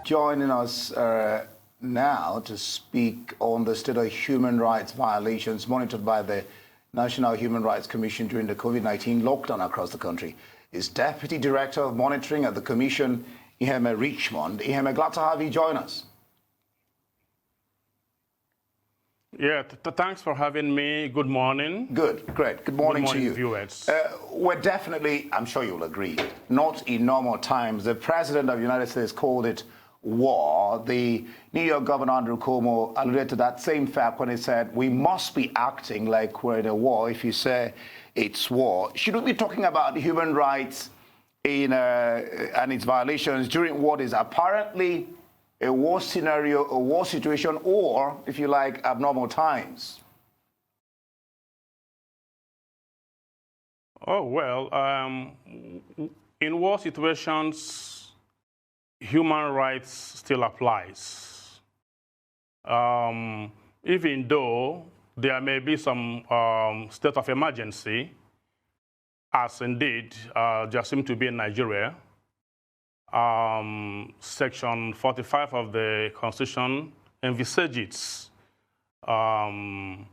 joining us now to speak on the state of human rights violations monitored by the National Human Rights Commission during the COVID-19 lockdown across the country is Deputy Director of Monitoring at the Commission, Iheme Richmond. Iheme, glad to have you join us. Yeah, thanks for having me. Good morning. Good, great. Good morning to you. Viewers. We're definitely, I'm sure you'll agree, not in normal times. The President of the United States called it war. The New York Governor Andrew Cuomo alluded to that same fact when he said we must be acting like we're in a war if you say it's war. Should we be talking about human rights and its violations during what is apparently a war scenario, a war situation, or, if you like, abnormal times? Oh, well, in war situations, human rights still applies. Even though there may be some state of emergency, as indeed there seems to be in Nigeria, Section 45 of the Constitution envisages some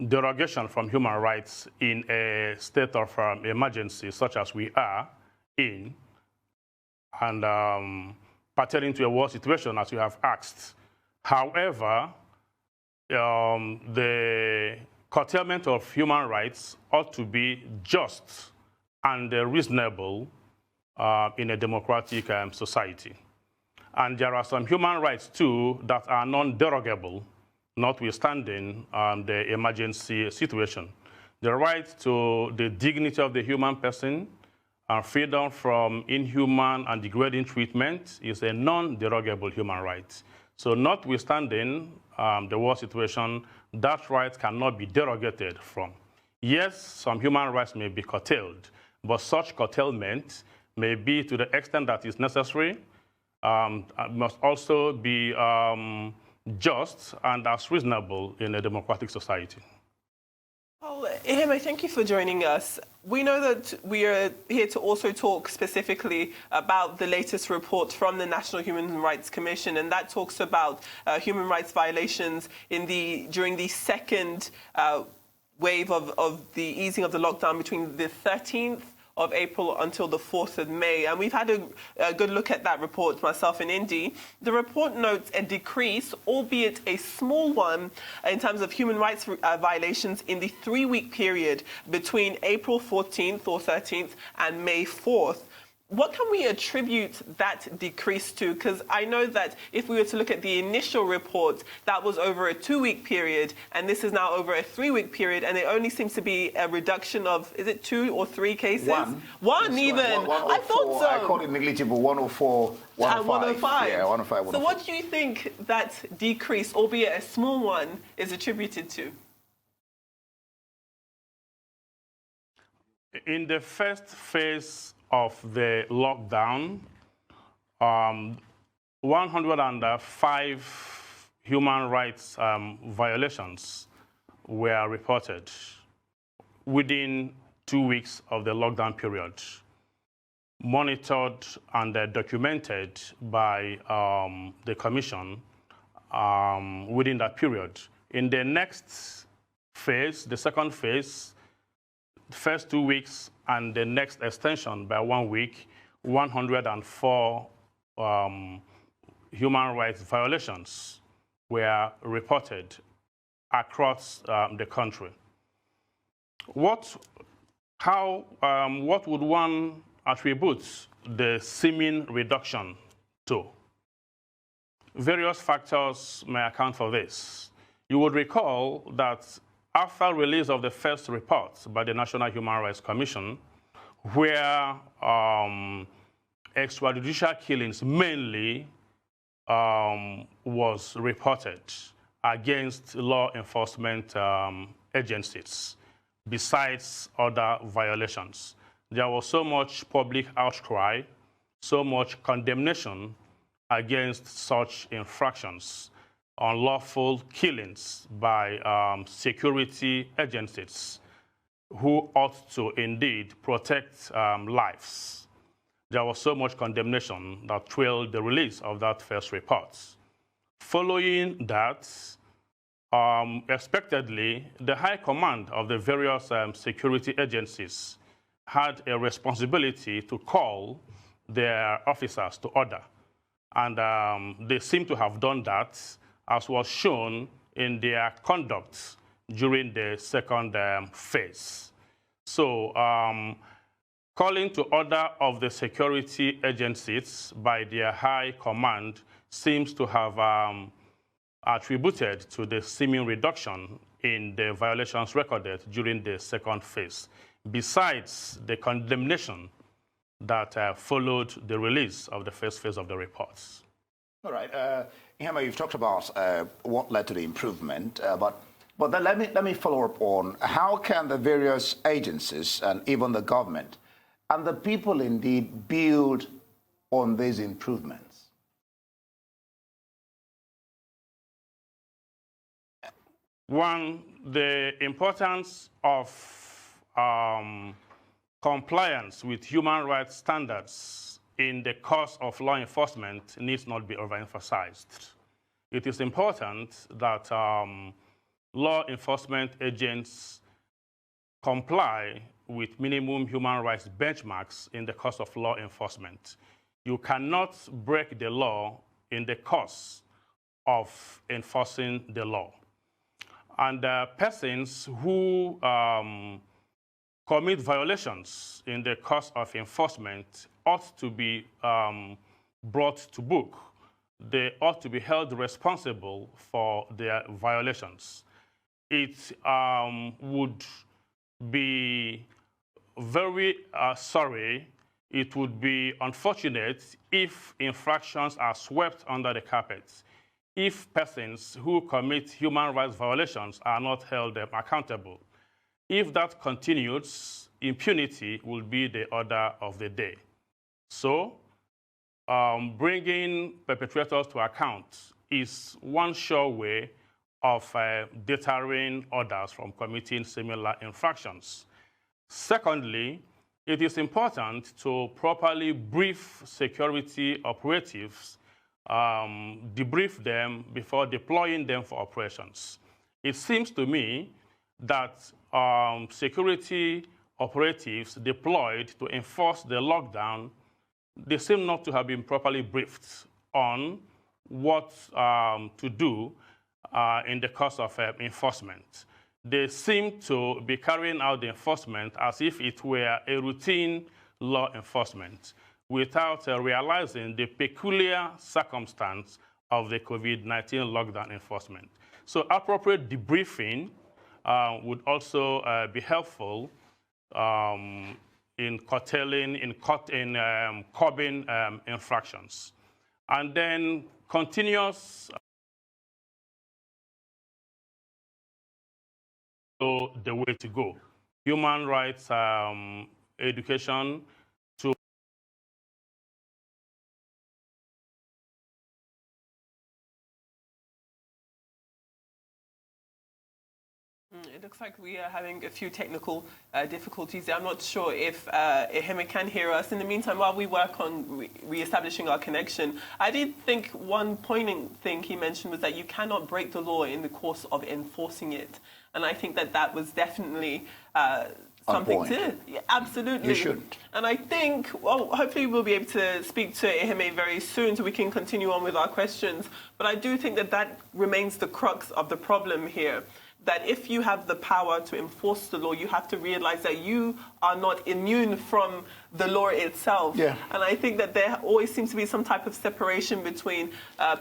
derogation from human rights in a state of emergency, such as we are in, and pertaining to a war situation, as you have asked. However, the curtailment of human rights ought to be just and reasonable in a democratic society. And there are some human rights, too, that are non-derogable, notwithstanding the emergency situation. The right to the dignity of the human person and freedom from inhuman and degrading treatment is a non-derogable human right. So notwithstanding the war situation, that right cannot be derogated from. Yes, some human rights may be curtailed, but such curtailment may be to the extent that is necessary, must also be just and as reasonable in a democratic society. Well, Iheme, thank you for joining us. We know that we are here to also talk specifically about the latest report from the National Human Rights Commission, and that talks about human rights violations during the second wave of the easing of the lockdown between the 13th of April until the 4th of May. And we've had a good look at that report, myself and Indy. The report notes a decrease, albeit a small one, in terms of human rights violations in the 3-week period between April 14th or 13th and May 4th. What can we attribute that decrease to? Because I know that if we were to look at the initial report, that was over a 2-week period, and this is now over a 3-week period, and it only seems to be a reduction of, is it 2 or 3 cases? One even. I thought so. I call it negligible, 104, 105. And 105. Yeah, 105, 105. So what do you think that decrease, albeit a small one, is attributed to? In the first phase of the lockdown, 105 human rights violations were reported within 2 weeks of the lockdown period, monitored and documented by the Commission within that period. In the next phase, the second phase, the first 2 weeks and the next extension by 1 week, 104 human rights violations were reported across the country. What would one attribute the seeming reduction to? Various factors may account for this. You would recall that after release of the first report by the National Human Rights Commission, where extrajudicial killings mainly was reported against law enforcement agencies, besides other violations, there was so much public outcry, so much condemnation against such infractions, unlawful killings by security agencies who ought to indeed protect lives. there was so much condemnation that trailed the release of that first report. Following that, expectedly, the high command of the various security agencies had a responsibility to call their officers to order. And they seem to have done that, as was shown in their conduct during the second phase. So calling to order of the security agencies by their high command seems to have attributed to the seeming reduction in the violations recorded during the second phase, besides the condemnation that followed the release of the first phase of the reports. All right. Iheme, you've talked about what led to the improvement, but then let me follow up on how can the various agencies and even the government and the people indeed build on these improvements? One, the importance of compliance with human rights standards in the course of law enforcement needs not be overemphasized. It is important that law enforcement agents comply with minimum human rights benchmarks in the course of law enforcement. You cannot break the law in the course of enforcing the law. And persons who commit violations in the course of enforcement ought to be brought to book. They ought to be held responsible for their violations. It would be very sorry, it would be unfortunate if infractions are swept under the carpet, if persons who commit human rights violations are not held accountable. If that continues, impunity will be the order of the day. So, bringing perpetrators to account is one sure way of deterring others from committing similar infractions. Secondly, it is important to properly brief security operatives, debrief them before deploying them for operations. It seems to me that security operatives deployed to enforce the lockdown, they seem not to have been properly briefed on what to do in the course of enforcement. They seem to be carrying out the enforcement as if it were a routine law enforcement, without realizing the peculiar circumstance of the COVID-19 lockdown enforcement. So appropriate debriefing would also be helpful in curtailing, curbing infractions. And then continuous the way to go. Human rights education to It looks like we are having a few technical difficulties. I'm not sure if Iheme can hear us. In the meantime, while we work on re-establishing our connection, I did think one poignant thing he mentioned was that you cannot break the law in the course of enforcing it. And I think that that was definitely something to... Yeah, absolutely. You shouldn't. And I think, well, hopefully we'll be able to speak to Iheme very soon so we can continue on with our questions. But I do think that that remains the crux of the problem here. That if you have the power to enforce the law, you have to realize that you are not immune from the law itself. Yeah. And I think that there always seems to be some type of separation between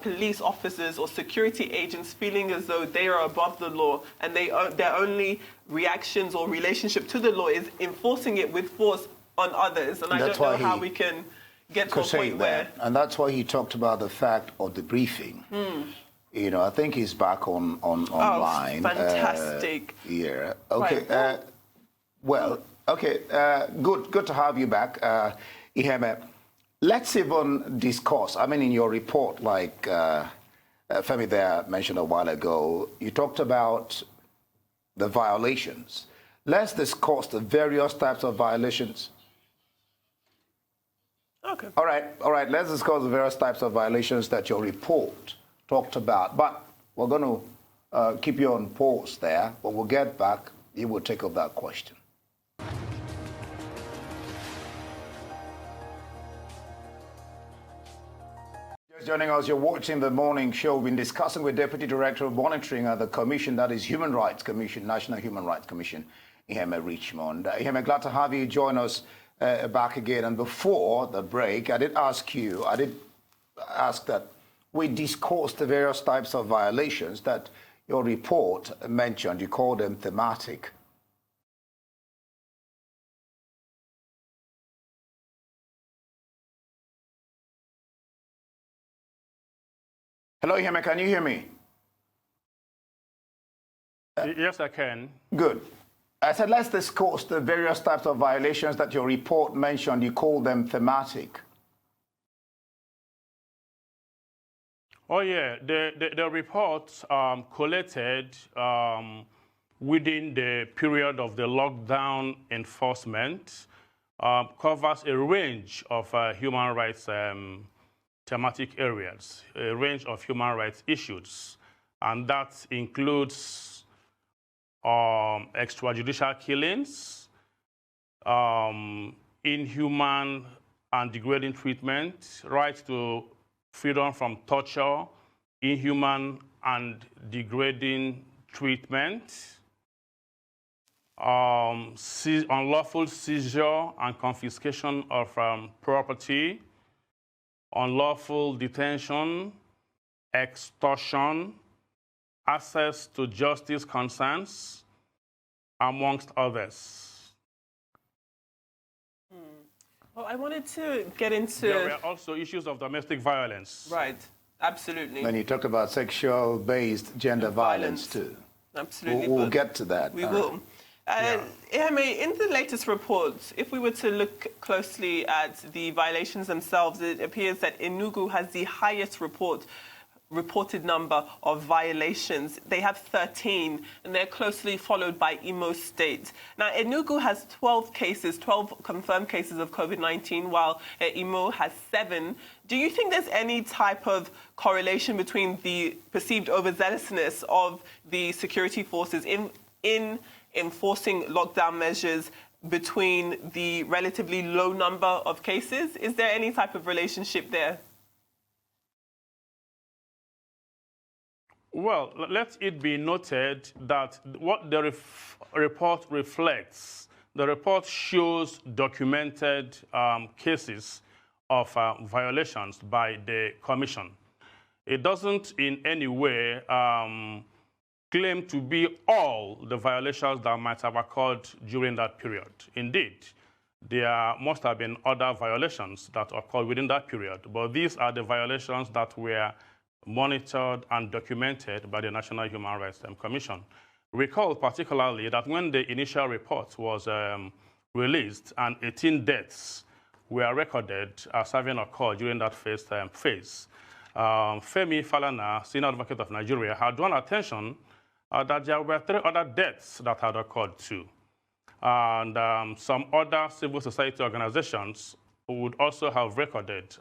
police officers or security agents feeling as though they are above the law and their only reactions or relationship to the law is enforcing it with force on others. And I don't know how we can get to a point where... And that's why he talked about the fact of the briefing. You know, I think he's back online. Oh, fantastic. Yeah. Okay. Right. Well, okay. Good to have you back, Iheme. Let's even discuss. I mean, in your report, like Femi there mentioned a while ago, you talked about the violations. Let's discuss the various types of violations. Okay. All right. Let's discuss the various types of violations that your report talked about. But we're going to keep you on pause there. When we'll get back, you will take up that question. Just joining us, you're watching the morning show. We've been discussing with Deputy Director of Monitoring at the Commission, that is Human Rights Commission, National Human Rights Commission, Iheme Richmond. Iheme, glad to have you join us back again. And before the break, I did ask that we discuss the various types of violations that your report mentioned. You call them thematic. Hello, Iheme, can you hear me? Yes, I can. Good. I said, let's discuss the various types of violations that your report mentioned. You call them thematic. Oh, yeah. The report collated within the period of the lockdown enforcement covers a range of human rights thematic areas, a range of human rights issues, and that includes extrajudicial killings, inhuman and degrading treatment, right to freedom from torture, inhuman and degrading treatment, unlawful seizure and confiscation of property, unlawful detention, extortion, access to justice concerns, amongst others. Well, I wanted to get into... There were also issues of domestic violence. Right, absolutely. Then you talk about sexual-based gender violence too. Absolutely. We'll get to that. We will. Iheme, in the latest report, if we were to look closely at the violations themselves, it appears that Enugu has the highest reported number of violations. They have 13, and they're closely followed by Imo State. Now, Enugu has 12 confirmed cases of COVID-19, while Imo has 7. Do you think there's any type of correlation between the perceived overzealousness of the security forces in enforcing lockdown measures between the relatively low number of cases? Is there any type of relationship there? Well, let it be noted that what the report reflects, the report shows documented cases of violations by the Commission. It doesn't in any way claim to be all the violations that might have occurred during that period. Indeed, there must have been other violations that occurred within that period, but these are the violations that were monitored and documented by the National Human Rights Commission. Recall particularly that when the initial report was released and 18 deaths were recorded as having occurred during that phase, Femi Falana, Senior Advocate of Nigeria, had drawn attention that there were 3 other deaths that had occurred too. And some other civil society organizations would also have recorded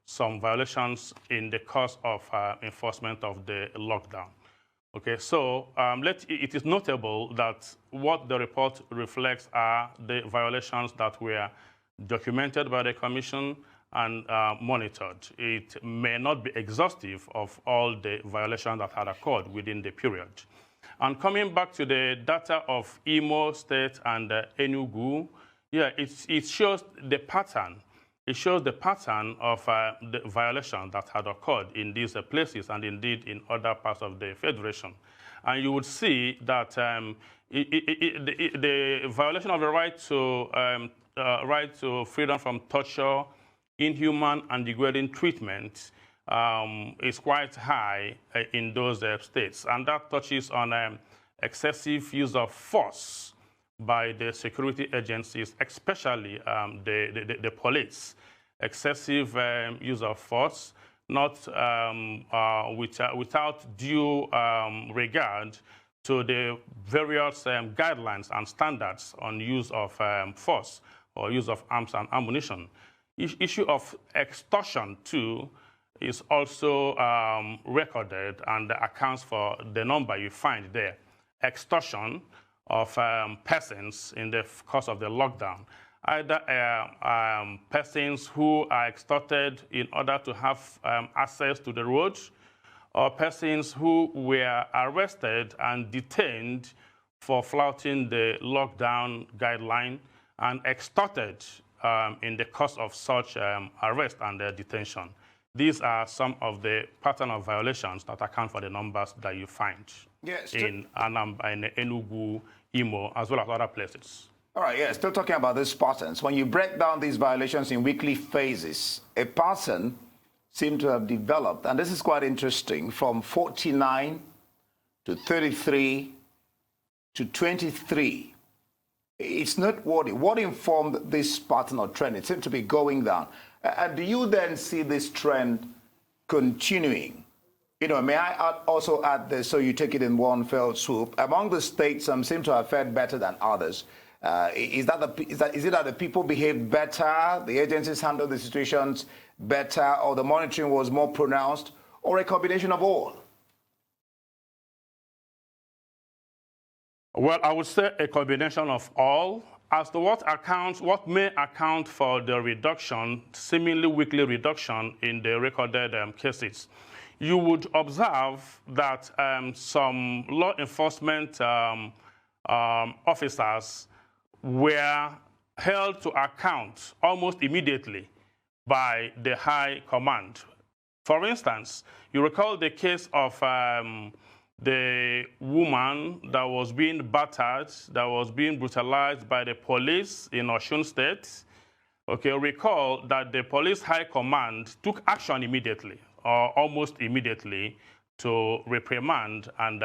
some violations in the course of enforcement of the lockdown. Okay, so it is notable that what the report reflects are the violations that were documented by the Commission and monitored. It may not be exhaustive of all the violations that had occurred within the period. And coming back to the data of Imo State and Enugu, yeah, it shows the pattern. It shows the pattern of the violations that had occurred in these places and indeed in other parts of the Federation. And you would see that the violation of the right to freedom from torture, inhuman and degrading treatment is quite high in those states. And that touches on excessive use of force by the security agencies, especially the police. Excessive use of force, not without due regard to the various guidelines and standards on use of force or use of arms and ammunition. issue of extortion, too, is also recorded and accounts for the number you find there. Extortion of persons in the course of the lockdown, either persons who are extorted in order to have access to the roads, or persons who were arrested and detained for flouting the lockdown guideline and extorted in the course of such arrest and detention. These are some of the pattern of violations that account for the numbers that you find in Enugu, Imo, as well as other places. All right, yeah, still talking about these patterns. When you break down these violations in weekly phases, a pattern seemed to have developed, and this is quite interesting, from 49 to 33 to 23. It's noteworthy. What informed this pattern or trend? It seemed to be going down. And do you then see this trend continuing? You know, may I also add this so you take it in one fell swoop? Among the states, some seem to have fared better than others. Is it that the people behaved better, the agencies handled the situations better, or the monitoring was more pronounced, or a combination of all? Well, I would say a combination of all. As to what may account for the reduction, seemingly weekly reduction in the recorded cases, you would observe that some law enforcement officers were held to account almost immediately by the high command. For instance, you recall the case of the woman that was being battered, that was being brutalized by the police in Osun State. Okay, recall that the police high command took action immediately, or almost immediately, to reprimand and,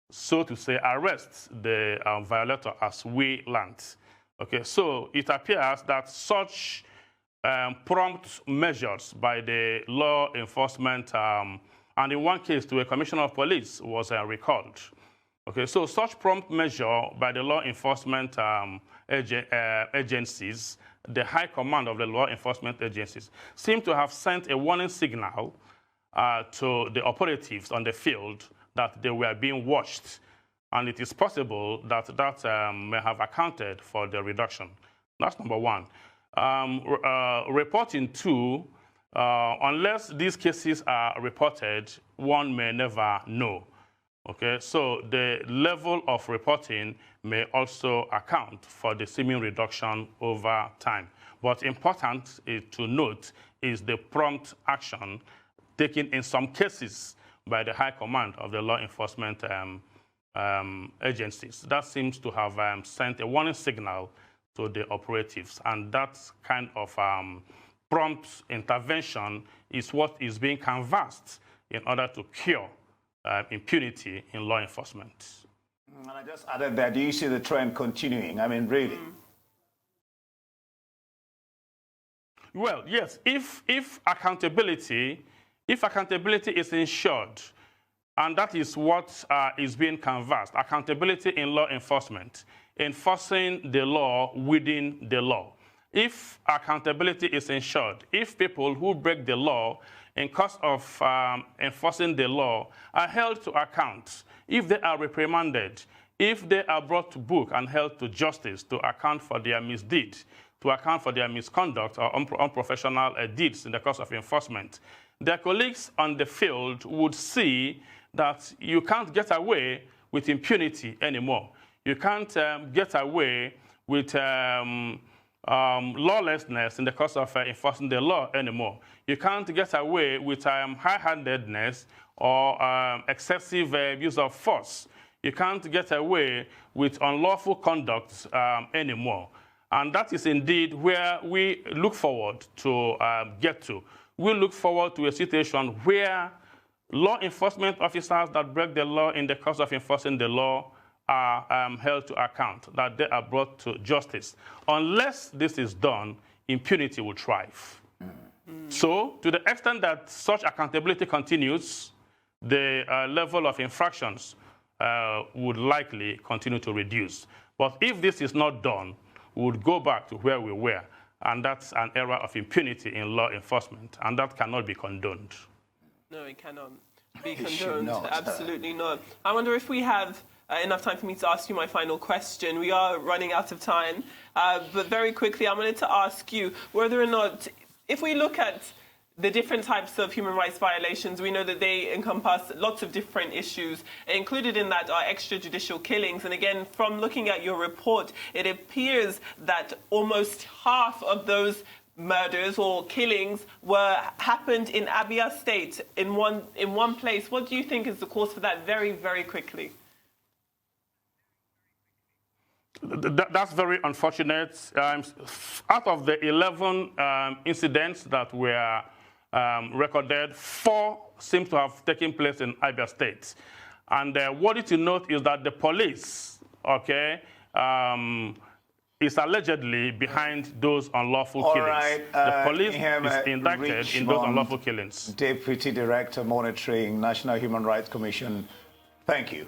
so to say, arrest the violator as we learned. Okay, so it appears that such prompt measures by the law enforcement and in one case to a commissioner of police was recalled. Okay, so such prompt measure by the law enforcement agencies, the high command of the law enforcement agencies, seem to have sent a warning signal to the operatives on the field that they were being watched. And it is possible that that may have accounted for the reduction. That's number one. Reporting two, unless these cases are reported, one may never know. Okay, so the level of reporting may also account for the seeming reduction over time. But important to note is the prompt action taken in some cases by the high command of the law enforcement agencies. That seems to have sent a warning signal to the operatives, and that kind of prompt intervention is what is being canvassed in order to cure impunity in law enforcement. And I just added that, do you see the trend continuing? I mean, really? Well, yes, if accountability is ensured, and that is what is being canvassed, accountability in law enforcement, enforcing the law within the law. If accountability is ensured, if people who break the law in course of enforcing the law are held to account, if they are reprimanded, if they are brought to book and held to justice to account for their misdeed, to account for their misconduct or unprofessional deeds in the course of enforcement, their colleagues on the field would see that you can't get away with impunity anymore. You can't get away with lawlessness in the course of enforcing the law anymore. You can't get away with high-handedness or excessive use of force. You can't get away with unlawful conduct anymore. And that is indeed where we look forward to get to. We look forward to a situation where law enforcement officers that break the law in the course of enforcing the law are held to account, that they are brought to justice. Unless this is done, impunity will thrive. So, to the extent that such accountability continues, the level of infractions would likely continue to reduce. But if this is not done, we would go back to where we were. And that's an era of impunity in law enforcement, and that cannot be condoned. No, it cannot be It should condoned. not. Absolutely not. I wonder if we have enough time for me to ask you my final question. We are running out of time. But very quickly, I wanted to ask you whether or not, if we look at the different types of human rights violations, we know that they encompass lots of different issues. Included in that are extrajudicial killings. And again, from looking at your report, it appears that almost half of those murders or killings happened in Abia State, in one place. What do you think is the cause for that, very, very quickly? That's very unfortunate. Out of the 11 incidents that were recorded, 4 seem to have taken place in Abia State. And what to note is that the police, okay, is allegedly behind those unlawful killings. Right, the police Iheme is indicted in those Richmond, unlawful killings. Deputy Director Monitoring, National Human Rights Commission. Thank you.